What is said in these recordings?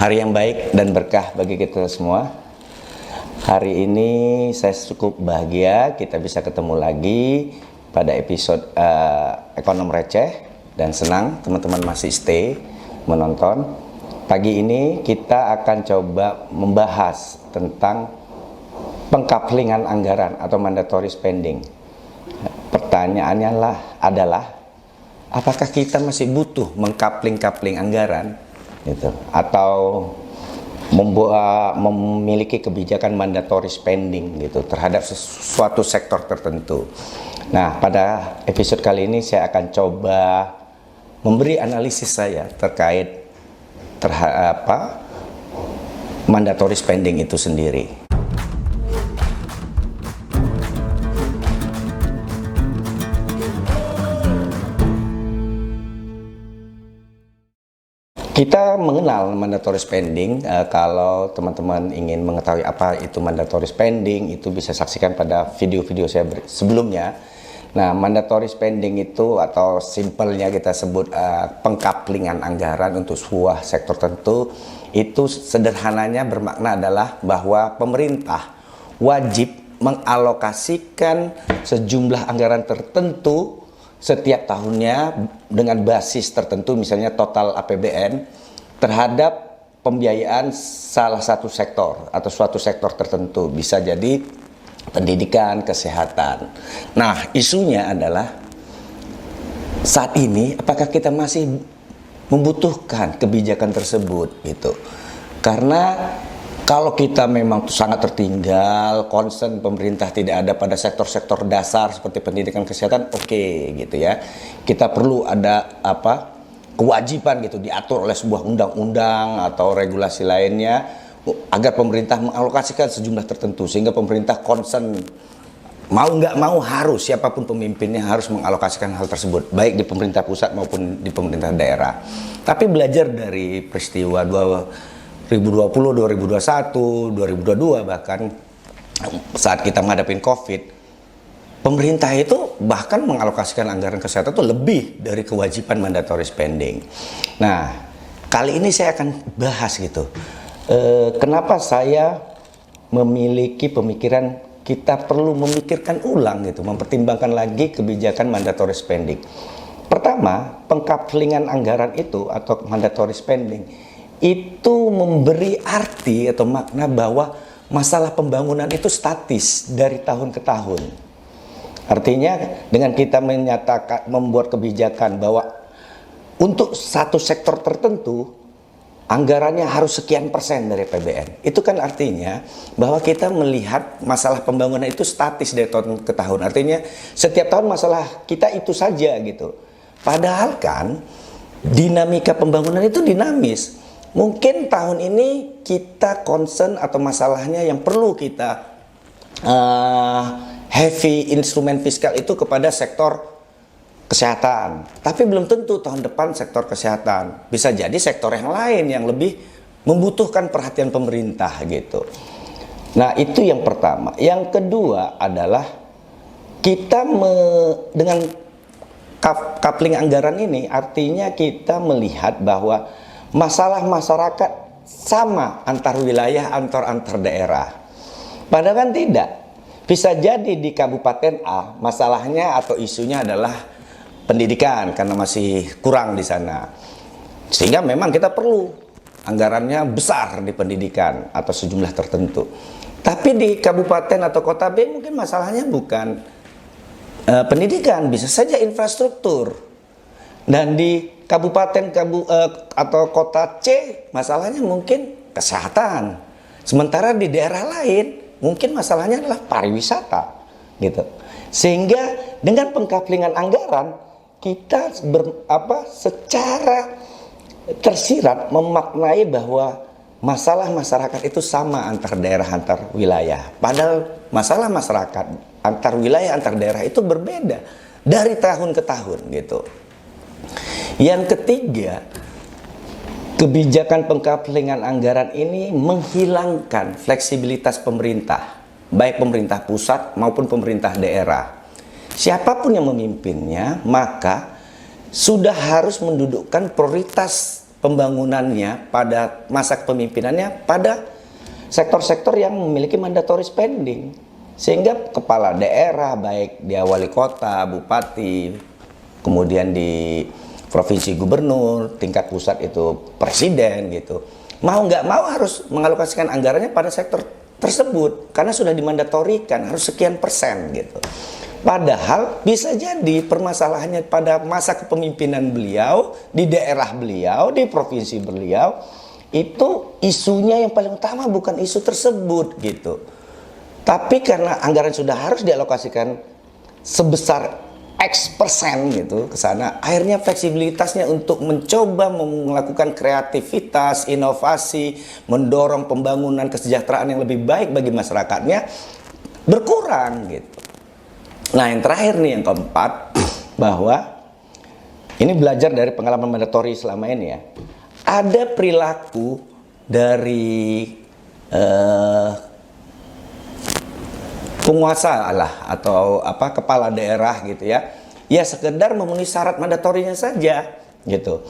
Hari yang baik dan berkah bagi kita semua. Hari ini saya cukup bahagia kita bisa ketemu lagi pada episode Ekonom Receh, dan senang teman-teman masih stay menonton. Pagi ini kita akan coba membahas tentang pengkaplingan anggaran atau mandatory spending. Pertanyaannya adalah apakah kita masih butuh mengkapling-kapling anggaran gitu, atau memiliki kebijakan mandatory spending gitu terhadap suatu sektor tertentu. Nah, pada episode kali ini saya akan coba memberi analisis saya terkait mandatory spending itu sendiri. Kita mengenal mandatory spending. Kalau teman-teman ingin mengetahui apa itu mandatory spending, itu bisa saksikan pada video-video saya sebelumnya. Nah, mandatory spending itu, atau simpelnya kita sebut pengkaplingan anggaran untuk sebuah sektor tertentu, itu sederhananya bermakna adalah bahwa pemerintah wajib mengalokasikan sejumlah anggaran tertentu setiap tahunnya dengan basis tertentu, misalnya total APBN, terhadap pembiayaan salah satu sektor atau suatu sektor tertentu. Bisa jadi pendidikan, kesehatan. Nah, isunya adalah saat ini apakah kita masih membutuhkan kebijakan tersebut gitu. Karena kalau kita memang sangat tertinggal, concern pemerintah tidak ada pada sektor-sektor dasar seperti pendidikan, kesehatan, oke, gitu ya. Kita perlu ada kewajiban gitu diatur oleh sebuah undang-undang atau regulasi lainnya agar pemerintah mengalokasikan sejumlah tertentu, sehingga pemerintah concern, mau nggak mau harus, siapapun pemimpinnya harus mengalokasikan hal tersebut, baik di pemerintah pusat maupun di pemerintah daerah. Tapi belajar dari peristiwa 2020, 2021, 2022, bahkan saat kita menghadapi COVID, pemerintah itu bahkan mengalokasikan anggaran kesehatan itu lebih dari kewajiban mandatory spending. Nah, kali ini saya akan bahas gitu, kenapa saya memiliki pemikiran kita perlu memikirkan ulang gitu, mempertimbangkan lagi kebijakan mandatory spending. Pertama, pengkaplingan anggaran itu atau mandatory spending itu memberi arti atau makna bahwa masalah pembangunan itu statis dari tahun ke tahun. Artinya dengan kita menyatakan, membuat kebijakan bahwa untuk satu sektor tertentu anggarannya harus sekian persen dari APBN, itu kan artinya bahwa kita melihat masalah pembangunan itu statis dari tahun ke tahun. Artinya setiap tahun masalah kita itu saja gitu. Padahal kan dinamika pembangunan itu dinamis. Mungkin tahun ini kita concern atau masalahnya yang perlu kita heavy instrumen fiskal itu kepada sektor kesehatan. Tapi belum tentu tahun depan sektor kesehatan. Bisa jadi sektor yang lain yang lebih membutuhkan perhatian pemerintah gitu. Nah, itu yang pertama. Yang kedua adalah kita dengan coupling anggaran ini artinya kita melihat bahwa masalah masyarakat sama antar wilayah, antar daerah. Padahal kan tidak. Bisa jadi di Kabupaten A masalahnya atau isunya adalah pendidikan karena masih kurang di sana. Sehingga memang kita perlu anggarannya besar di pendidikan atau sejumlah tertentu. Tapi di kabupaten atau kota B mungkin masalahnya bukan pendidikan, bisa saja infrastruktur. Dan di kabupaten atau kota C masalahnya mungkin kesehatan. Sementara di daerah lain mungkin masalahnya adalah pariwisata gitu. Sehingga dengan pengkaplingan anggaran kita secara tersirat memaknai bahwa masalah masyarakat itu sama antar daerah, antar wilayah. Padahal masalah masyarakat antar wilayah, antar daerah itu berbeda dari tahun ke tahun gitu. Yang ketiga, kebijakan pengkaplingan anggaran ini menghilangkan fleksibilitas pemerintah, baik pemerintah pusat maupun pemerintah daerah. Siapapun yang memimpinnya, maka sudah harus mendudukkan prioritas pembangunannya pada masa kepemimpinannya pada sektor-sektor yang memiliki mandatory spending. Sehingga kepala daerah, baik dia wali kota, bupati, kemudian di provinsi gubernur, tingkat pusat itu presiden gitu, mau nggak mau harus mengalokasikan anggarannya pada sektor tersebut karena sudah dimandatorikan harus sekian persen gitu. Padahal bisa jadi permasalahannya pada masa kepemimpinan beliau, di daerah beliau, di provinsi beliau, itu isunya yang paling utama bukan isu tersebut gitu. Tapi karena anggaran sudah harus dialokasikan sebesar X persen gitu ke sana, akhirnya fleksibilitasnya untuk mencoba melakukan kreativitas, inovasi, mendorong pembangunan kesejahteraan yang lebih baik bagi masyarakatnya berkurang gitu. Nah, yang terakhir nih, yang keempat, bahwa ini belajar dari pengalaman mandatori selama ini ya. Ada perilaku dari penguasa lah atau kepala daerah gitu ya. Ya sekedar memenuhi syarat mandatorinya saja gitu.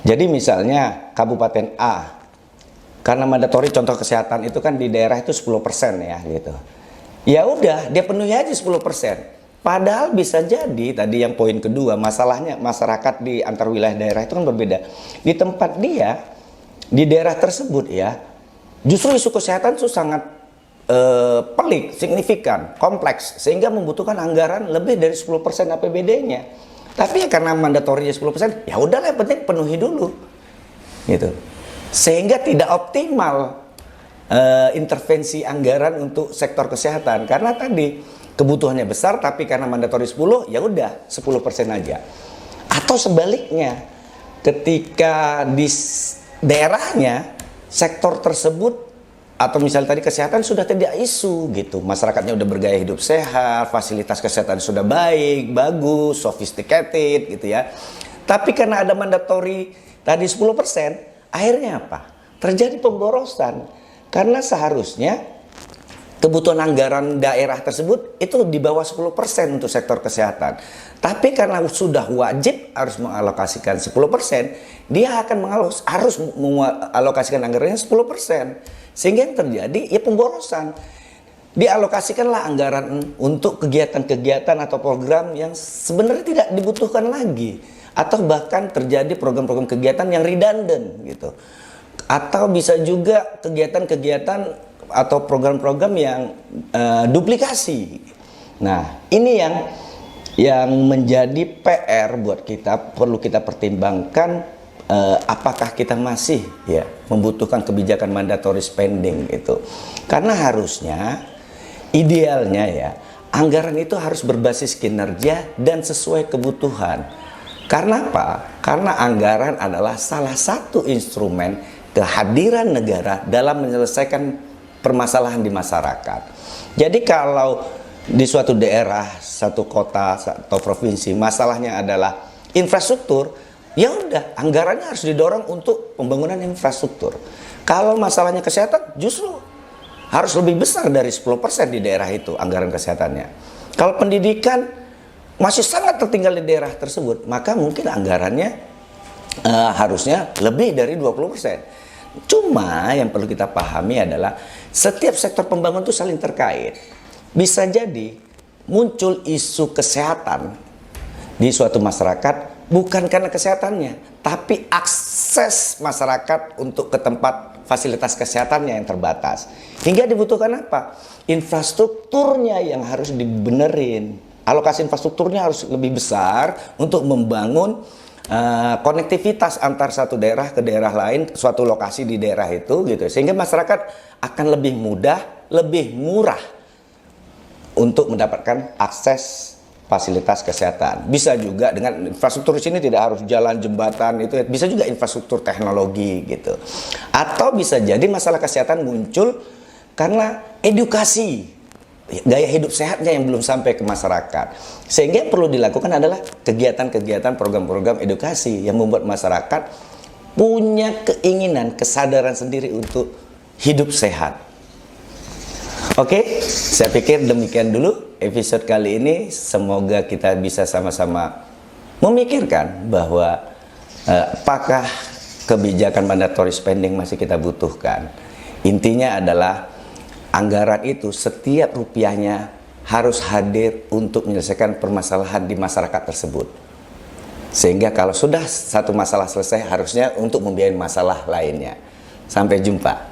Jadi misalnya Kabupaten A, karena mandatori contoh kesehatan itu kan di daerah itu 10% ya gitu. Ya udah, dia penuhi aja 10%. Padahal bisa jadi tadi yang poin kedua, masalahnya masyarakat di antar wilayah daerah itu kan berbeda. Di tempat dia, di daerah tersebut ya, justru isu kesehatan itu sangat pelik, signifikan, kompleks, sehingga membutuhkan anggaran lebih dari 10% APBD-nya. Tapi ya karena mandatorinya 10%, ya udahlah yang penting penuhi dulu. Gitu. Sehingga tidak optimal intervensi anggaran untuk sektor kesehatan karena tadi kebutuhannya besar tapi karena mandatori 10 ya udah 10% aja. Atau sebaliknya, ketika di daerahnya sektor tersebut atau misalnya tadi kesehatan sudah tidak isu gitu, masyarakatnya udah bergaya hidup sehat, fasilitas kesehatan sudah baik, bagus, sophisticated gitu ya. Tapi karena ada mandatori tadi 10%, akhirnya apa? Terjadi pemborosan. Karena seharusnya kebutuhan anggaran daerah tersebut itu di bawah 10% untuk sektor kesehatan. Tapi karena sudah wajib harus mengalokasikan 10%, dia akan harus mengalokasikan anggarannya 10%. Sehingga yang terjadi ya pemborosan. Dialokasikanlah anggaran untuk kegiatan-kegiatan atau program yang sebenarnya tidak dibutuhkan lagi. Atau bahkan terjadi program-program kegiatan yang redundant gitu. Atau bisa juga kegiatan-kegiatan atau program-program yang duplikasi. Nah, ini yang menjadi PR buat kita, perlu kita pertimbangkan apakah kita masih ya membutuhkan kebijakan mandatory spending itu. Karena harusnya idealnya ya anggaran itu harus berbasis kinerja dan sesuai kebutuhan. Karena apa? Karena anggaran adalah salah satu instrumen kehadiran negara dalam menyelesaikan permasalahan di masyarakat. Jadi kalau di suatu daerah, satu kota atau provinsi masalahnya adalah infrastruktur, ya udah anggarannya harus didorong untuk pembangunan infrastruktur. Kalau masalahnya kesehatan justru harus lebih besar dari 10% di daerah itu anggaran kesehatannya. Kalau pendidikan masih sangat tertinggal di daerah tersebut, maka mungkin anggarannya harusnya lebih dari 20%. Cuma yang perlu kita pahami adalah setiap sektor pembangunan itu saling terkait. Bisa jadi muncul isu kesehatan di suatu masyarakat bukan karena kesehatannya, tapi akses masyarakat untuk ke tempat fasilitas kesehatannya yang terbatas. Hingga dibutuhkan apa? Infrastrukturnya yang harus dibenerin. Alokasi infrastrukturnya harus lebih besar untuk membangun konektivitas antar satu daerah ke daerah lain, suatu lokasi di daerah itu gitu, sehingga masyarakat akan lebih mudah, lebih murah untuk mendapatkan akses fasilitas kesehatan. Bisa juga dengan infrastruktur di sini tidak harus jalan, jembatan, itu bisa juga infrastruktur teknologi gitu. Atau bisa jadi masalah kesehatan muncul karena edukasi gaya hidup sehatnya yang belum sampai ke masyarakat. Sehingga yang perlu dilakukan adalah kegiatan-kegiatan, program-program edukasi yang membuat masyarakat punya keinginan, kesadaran sendiri untuk hidup sehat. Oke, saya pikir demikian dulu episode kali ini. Semoga kita bisa sama-sama memikirkan bahwa apakah kebijakan mandatory spending masih kita butuhkan. Intinya adalah anggaran itu setiap rupiahnya harus hadir untuk menyelesaikan permasalahan di masyarakat tersebut. Sehingga kalau sudah satu masalah selesai, harusnya untuk membiayai masalah lainnya. Sampai jumpa.